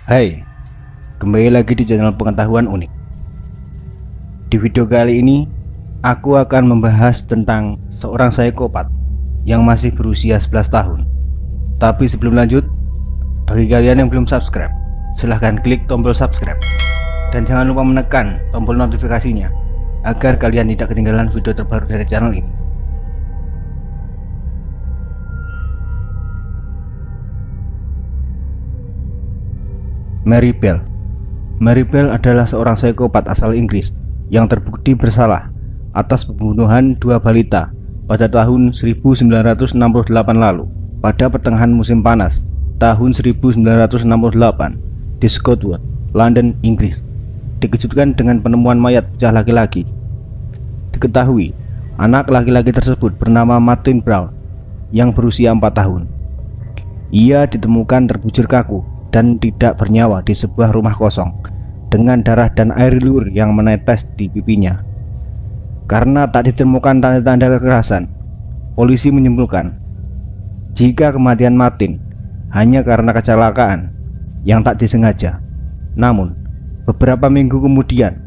Hai, kembali lagi di channel pengetahuan unik. Di video kali ini, aku akan membahas tentang seorang psikopat yang masih berusia 11 tahun. Tapi sebelum lanjut, bagi kalian yang belum subscribe, silahkan klik tombol subscribe dan jangan lupa menekan tombol notifikasinya agar kalian tidak ketinggalan video terbaru dari channel ini. Mary Bell. Mary Bell adalah seorang psikopat asal Inggris yang terbukti bersalah atas pembunuhan dua balita pada tahun 1968 lalu. Pada pertengahan musim panas tahun 1968 di Scotwood, London, Inggris, dikejutkan dengan penemuan mayat bocah laki-laki. Diketahui anak laki-laki tersebut bernama Martin Brown yang berusia 4 tahun. Ia ditemukan terbujur kaku dan tidak bernyawa di sebuah rumah kosong dengan darah dan air liur yang menetes di pipinya. Karena tak ditemukan tanda-tanda kekerasan, polisi menyimpulkan jika kematian Martin hanya karena kecelakaan yang tak disengaja. Namun, beberapa minggu kemudian,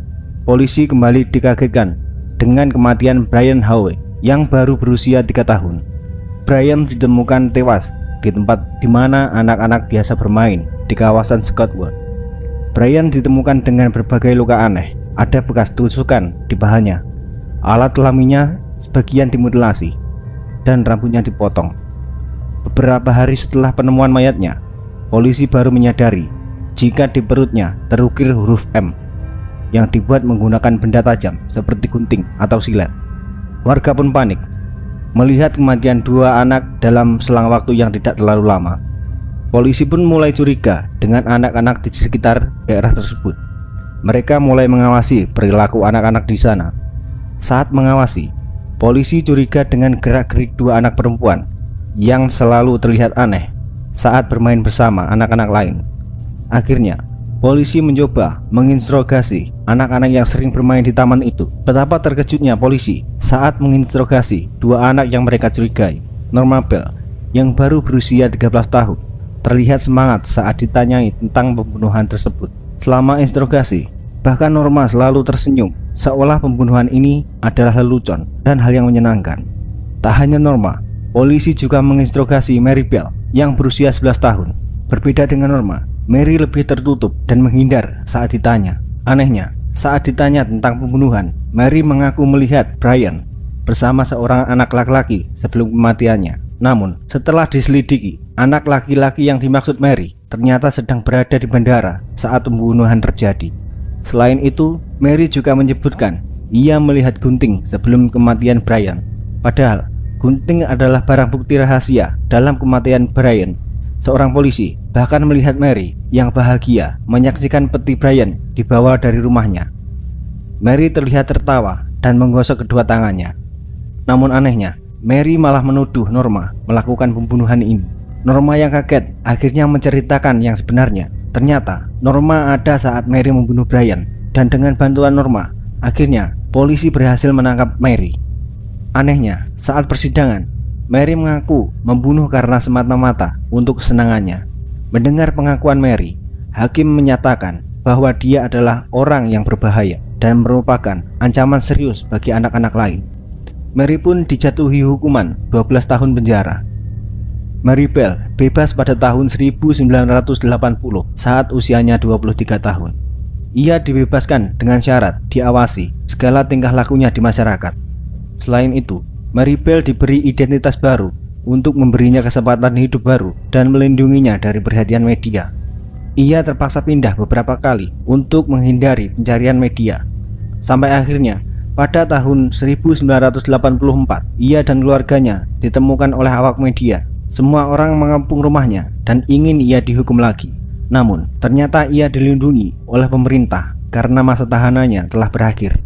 polisi kembali dikagetkan dengan kematian Brian Howe yang baru berusia 3 tahun. Brian ditemukan tewas di tempat di mana anak-anak biasa bermain di kawasan Scotwood. Brian ditemukan dengan berbagai luka aneh, ada bekas tusukan di paha, alat kelaminnya sebagian dimutilasi, dan rambutnya dipotong. Beberapa hari setelah penemuan mayatnya, polisi baru menyadari jika di perutnya terukir huruf M yang dibuat menggunakan benda tajam seperti gunting atau silet. Warga pun panik melihat kematian dua anak dalam selang waktu yang tidak terlalu lama. Polisi pun mulai curiga dengan anak-anak di sekitar daerah tersebut. Mereka mulai mengawasi perilaku anak-anak di sana. Saat mengawasi, polisi curiga dengan gerak-gerik dua anak perempuan yang selalu terlihat aneh saat bermain bersama anak-anak lain. Akhirnya, polisi mencoba menginterogasi anak-anak yang sering bermain di taman itu. Betapa terkejutnya polisi saat menginterogasi dua anak yang mereka curigai. Norma Bell yang baru berusia 13 tahun terlihat semangat saat ditanyai tentang pembunuhan tersebut. Selama interogasi, bahkan Norma selalu tersenyum seolah pembunuhan ini adalah lelucon dan hal yang menyenangkan. Tak hanya Norma, polisi juga menginterogasi Mary Bell yang berusia 11 tahun. Berbeda dengan Norma, Mary lebih tertutup dan menghindar saat ditanya. Anehnya, saat ditanya tentang pembunuhan, Mary mengaku melihat Brian bersama seorang anak laki-laki sebelum kematiannya. Namun, setelah diselidiki, anak laki-laki yang dimaksud Mary ternyata sedang berada di bandara saat pembunuhan terjadi. Selain itu, Mary juga menyebutkan ia melihat gunting sebelum kematian Brian. Padahal, gunting adalah barang bukti rahasia dalam kematian Brian. Seorang polisi bahkan melihat Mary yang bahagia menyaksikan peti Brian dibawa dari rumahnya. Mary terlihat tertawa dan menggosok kedua tangannya. Namun anehnya, Mary malah menuduh Norma melakukan pembunuhan ini. Norma yang kaget akhirnya menceritakan yang sebenarnya. Ternyata Norma ada saat Mary membunuh Brian, dan dengan bantuan Norma, akhirnya polisi berhasil menangkap Mary. Anehnya, saat persidangan, Mary mengaku membunuh karena semata-mata untuk kesenangannya. Mendengar pengakuan Mary, hakim menyatakan bahwa dia adalah orang yang berbahaya dan merupakan ancaman serius bagi anak-anak lain. Mary pun dijatuhi hukuman 12 tahun penjara. Mary Bell bebas pada tahun 1980 saat usianya 23 tahun. Ia dibebaskan dengan syarat diawasi segala tingkah lakunya di masyarakat. Selain itu, Mary Bell diberi identitas baru untuk memberinya kesempatan hidup baru dan melindunginya dari perhatian media. Ia terpaksa pindah beberapa kali untuk menghindari pencarian media. Sampai akhirnya, pada tahun 1984, ia dan keluarganya ditemukan oleh awak media. Semua orang mengepung rumahnya dan ingin ia dihukum lagi. Namun, ternyata ia dilindungi oleh pemerintah karena masa tahanannya telah berakhir.